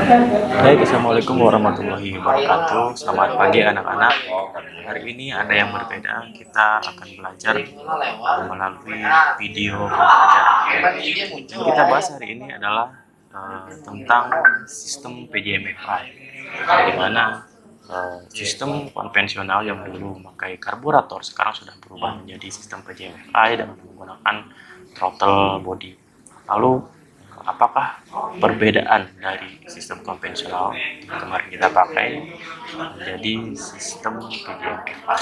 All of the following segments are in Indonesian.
Baik, assalamualaikum warahmatullahi wabarakatuh. Selamat pagi anak-anak. Hari ini ada yang berbeda. Kita akan belajar melalui video pembelajaran. Yang kita bahas hari ini adalah tentang sistem PJMFI, di mana sistem konvensional yang dulu memakai karburator sekarang sudah berubah menjadi sistem PJMFI dengan menggunakan throttle body. Lalu apakah perbedaan dari sistem konvensional yang kemarin kita pakai menjadi sistem PJMFI?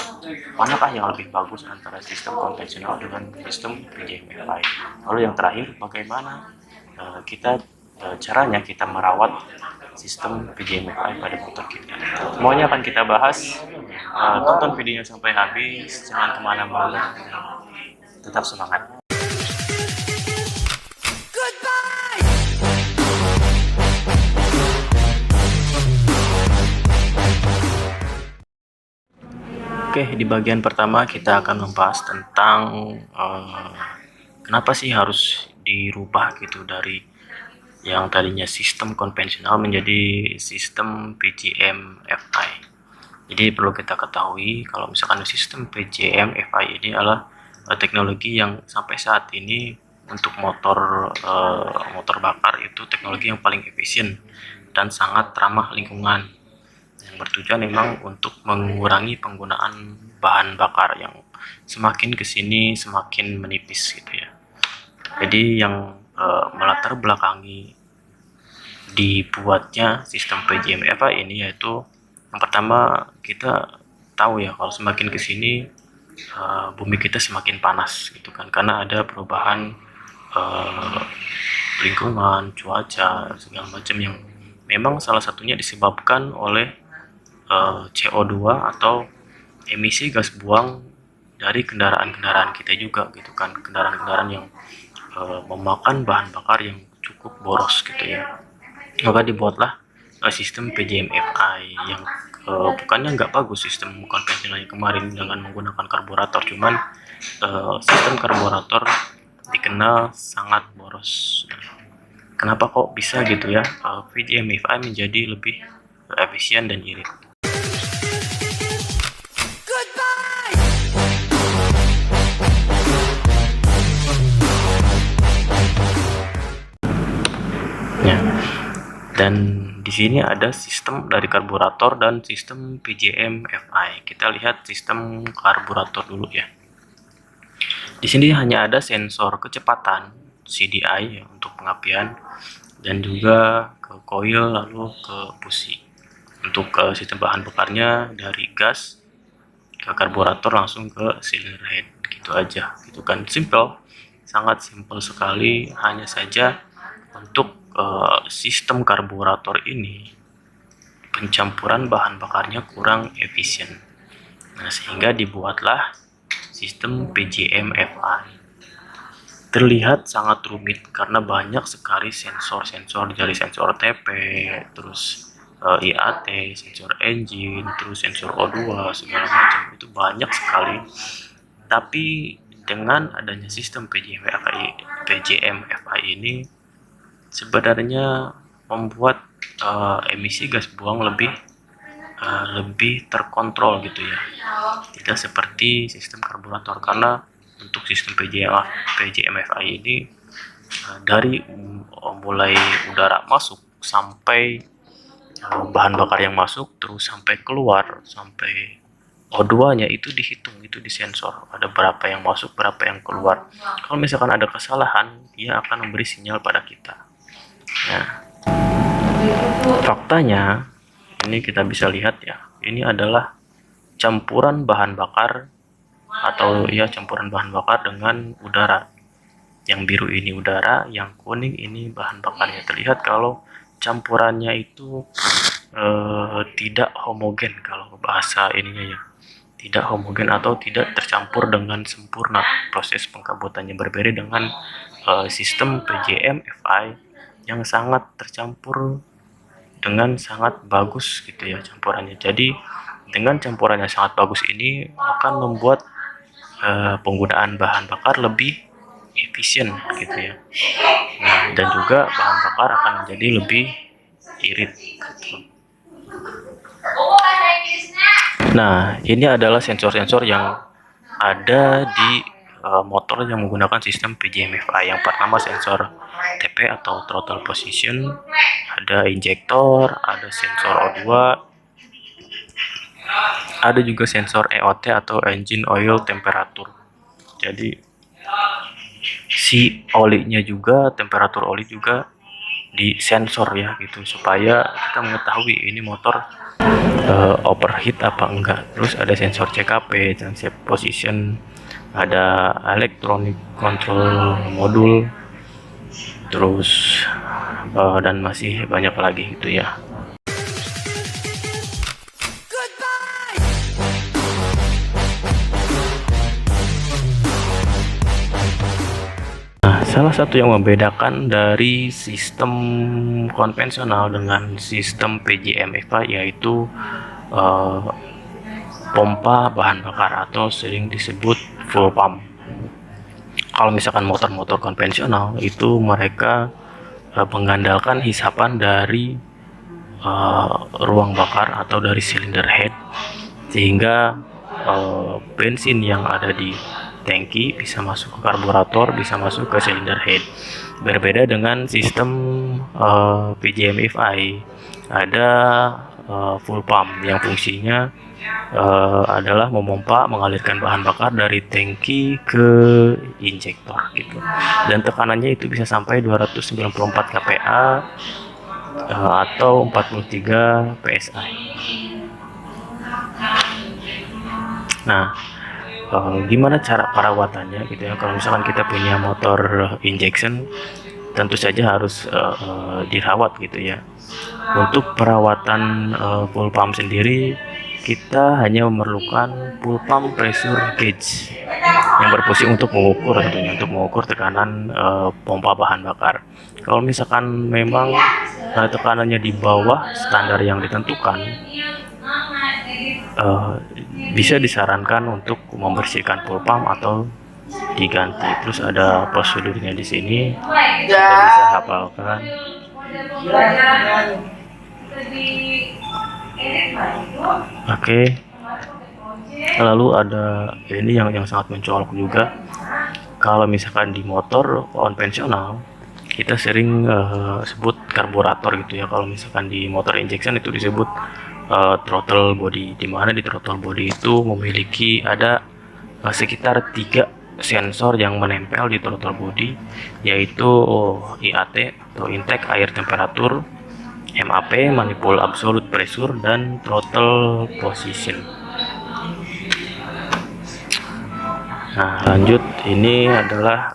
Manakah yang lebih bagus antara sistem konvensional dengan sistem PJMFI? Lalu yang terakhir, bagaimana caranya kita merawat sistem PJMFI pada motor kita? Semuanya akan kita bahas. Tonton videonya sampai habis, jangan kemana-mana, tetap semangat. Oke, di bagian pertama kita akan membahas tentang kenapa sih harus dirubah gitu dari yang tadinya sistem konvensional menjadi sistem PJM-FI. Jadi perlu kita ketahui kalau misalkan sistem PJM-FI ini adalah teknologi yang sampai saat ini untuk motor bakar itu teknologi yang paling efisien dan sangat ramah lingkungan, yang bertujuan memang untuk mengurangi penggunaan bahan bakar yang semakin kesini semakin menipis gitu ya. Jadi yang melatar belakangi dibuatnya sistem PJM-FI ini yaitu yang pertama, kita tahu ya kalau semakin kesini bumi kita semakin panas gitu kan, karena ada perubahan lingkungan, cuaca, segala macam yang memang salah satunya disebabkan oleh CO2 atau emisi gas buang dari kendaraan-kendaraan kita juga gitu kan, kendaraan-kendaraan yang memakan bahan bakar yang cukup boros gitu ya. Maka dibuatlah sistem PJM-FI yang bukannya nggak bagus sistem konvensional yang kemarin dengan menggunakan karburator, cuman sistem karburator dikenal sangat boros. Kenapa kok bisa gitu ya PJM-FI menjadi lebih efisien dan irit? Ya. Dan di sini ada sistem dari karburator dan sistem PJM-FI. Kita lihat sistem karburator dulu ya. Di sini hanya ada sensor kecepatan CDI ya, untuk pengapian, dan juga ke coil lalu ke busi. Untuk sistem bahan bakarnya dari gas ke karburator langsung ke cylinder head, gitu aja. Gitu kan, simple, sangat simple sekali. Hanya saja untuk sistem karburator ini pencampuran bahan bakarnya kurang efisien. Nah, sehingga dibuatlah sistem PJM-FI. Terlihat sangat rumit karena banyak sekali sensor-sensor, dari sensor TP, terus IAT, sensor engine, terus sensor O2, segala macam, itu banyak sekali. Tapi dengan adanya sistem PJM-FI ini sebenarnya membuat emisi gas buang lebih terkontrol gitu ya, tidak seperti sistem karburator. Karena untuk sistem PJM-FI ini dari mulai udara masuk sampai bahan bakar yang masuk, terus sampai keluar, sampai O2-nya itu dihitung, itu disensor, ada berapa yang masuk, berapa yang keluar. Kalau misalkan ada kesalahan, dia akan memberi sinyal pada kita. Nah, faktanya ini kita bisa lihat ya, ini adalah campuran bahan bakar atau ya campuran bahan bakar dengan udara. Yang biru ini udara, yang kuning ini bahan bakarnya. Terlihat kalau campurannya itu tidak homogen, kalau bahasa ininya ya, tidak homogen atau tidak tercampur dengan sempurna. Proses pengkabutannya berbeda dengan sistem PJM-FI yang sangat tercampur dengan sangat bagus gitu ya campurannya. Jadi dengan campurannya sangat bagus ini akan membuat penggunaan bahan bakar lebih efisien gitu ya. Nah, dan juga bahan bakar akan menjadi lebih irit gitu. Nah, ini adalah sensor-sensor yang ada di motor yang menggunakan sistem PJM-FI. Yang pertama sensor TP atau throttle position, ada injektor, ada sensor O2, ada juga sensor EOT atau engine oil temperature. Jadi si olinya juga, temperatur oli juga disensor ya gitu, supaya kita mengetahui ini motor overheat apa enggak. Terus ada sensor CKP, sensor position, ada electronic control module, terus dan masih banyak lagi gitu ya. Nah, salah satu yang membedakan dari sistem konvensional dengan sistem PJM-FI yaitu pompa bahan bakar atau sering disebut full pump. Kalau misalkan motor-motor konvensional itu mereka mengandalkan hisapan dari ruang bakar atau dari silinder head, sehingga bensin yang ada di tangki bisa masuk ke karburator, bisa masuk ke silinder head. Berbeda dengan sistem PJM-FI, ada full pump yang fungsinya adalah memompa, mengalirkan bahan bakar dari tangki ke injektor gitu. Dan tekanannya itu bisa sampai 294 kPa atau 43 PSI. Nah, gimana cara perawatannya gitu ya? Kalau misalkan kita punya motor injection, tentu saja harus dirawat gitu ya. Untuk perawatan full pump sendiri, kita hanya memerlukan full pump pressure gauge yang berfungsi untuk mengukur tentunya, untuk mengukur tekanan pompa bahan bakar. Kalau misalkan memang tekanannya di bawah standar yang ditentukan, bisa disarankan untuk membersihkan full pump atau diganti. Terus ada prosedurnya di sini, kita bisa hafalkan. Oke. Lalu ada ini yang sangat mencolok juga. Kalau misalkan di motor konvensional, kita sering sebut karburator gitu ya. Kalau misalkan di motor injection itu disebut throttle body, di mana di throttle body itu memiliki ada sekitar 3 sensor yang menempel di throttle body, yaitu IAT atau intake air temperature, MAP manifold absolute pressure, dan throttle position. Nah, lanjut, ini adalah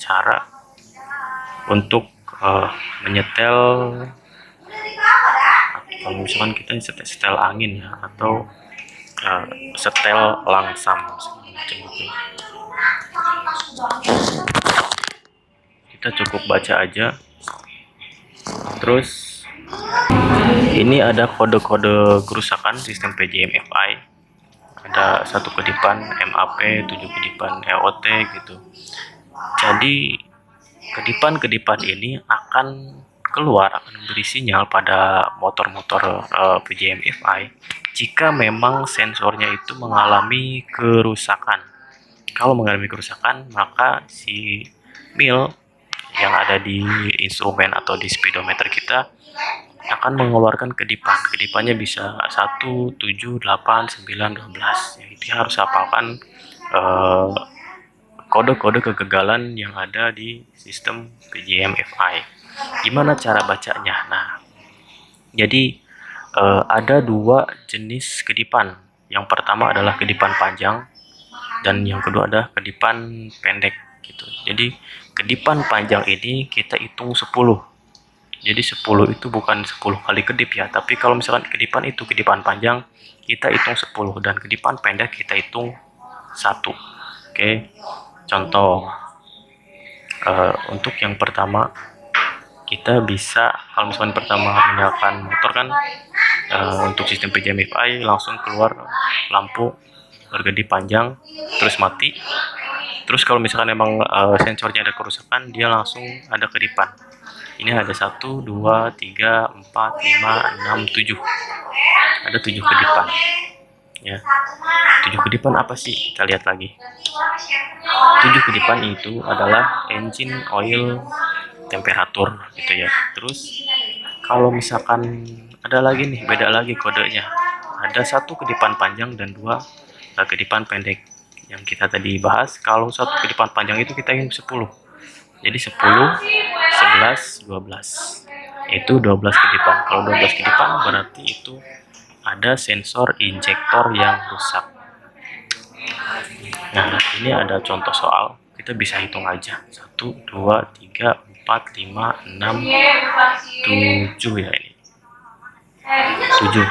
cara untuk menyetel, kalau misalkan kita setel angin ya, atau setel langsam macam itu. Kita cukup baca aja. Terus ini ada kode-kode kerusakan sistem PJM-FI. Ada 1 kedipan MAP, 7 kedipan EOT gitu. Jadi kedipan-kedipan ini akan memberi sinyal pada motor-motor PJM-FI jika memang sensornya itu mengalami kerusakan. Kalau mengalami kerusakan, maka si mil yang ada di instrumen atau di speedometer kita akan mengeluarkan kedipan. Kedipannya bisa 1, 7, 8, 9, 12. Ya, itu harus hafalkan kode-kode kegagalan yang ada di sistem PJM-FI. Gimana cara bacanya? Nah, jadi ada 2 jenis kedipan. Yang pertama adalah kedipan panjang, dan yang kedua adalah kedipan pendek gitu. Jadi kedipan panjang ini kita hitung 10. Jadi 10 itu bukan 10 kali kedip ya, tapi kalau misalkan kedipan itu kedipan panjang, kita hitung 10, dan kedipan pendek kita hitung 1. Oke. Contoh, untuk yang pertama, kita bisa, kalau misalkan pertama menyalakan motor kan, untuk sistem PJM-FI langsung keluar lampu berkedip panjang, terus mati. Terus kalau misalkan emang sensornya ada kerusakan, dia langsung ada kedipan. Ini ada 1, 2, 3, 4, 5, 6, 7. Ada 7 kedipan. Ya. 7 kedipan apa sih? Kita lihat lagi. 7 kedipan itu adalah engine oil temperatur gitu ya. Terus kalau misalkan ada lagi nih, beda lagi kodenya. Ada 1 kedipan panjang dan 2 kedipan pendek. Yang kita tadi bahas, kalau 1 kedipan panjang itu kita ingin 10. Jadi 10, 11, 12. Itu 12 kedipan. Kalau 12 kedipan berarti itu ada sensor injektor yang rusak. Nah, ini ada contoh soal. Kita bisa hitung aja. 1, 2, 3, 4, 5, 6, 7 ya ini. 7.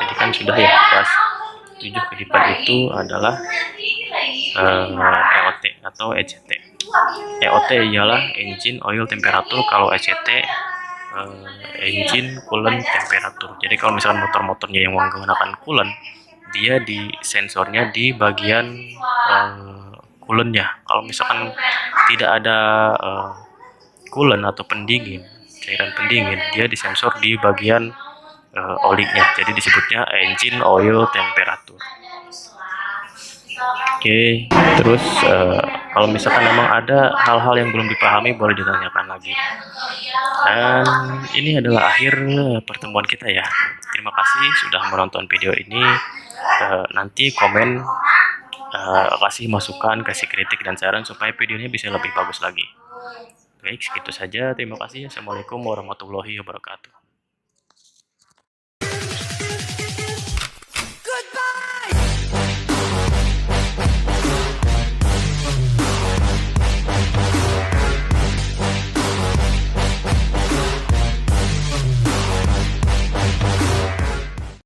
Tadi kan sudah ya bahas. 7 kedipan itu adalah EOT atau ECT. EOT ialah engine oil temperature, kalau ECT engine coolant temperature. Jadi kalau misalkan motor-motornya yang menggunakan coolant, dia di sensornya di bagian coolantnya. Kalau misalkan tidak ada coolant atau pendingin, cairan pendingin, dia disensor di bagian olinya. Jadi disebutnya engine oil temperature. Oke, terus kalau misalkan memang ada hal-hal yang belum dipahami, boleh ditanyakan lagi. Dan ini adalah akhir pertemuan kita ya. Terima kasih sudah menonton video ini. Nanti komen, kasih masukan, kasih kritik dan saran supaya videonya bisa lebih bagus lagi. Baik, segitu saja. Terima kasih. Assalamualaikum warahmatullahi wabarakatuh.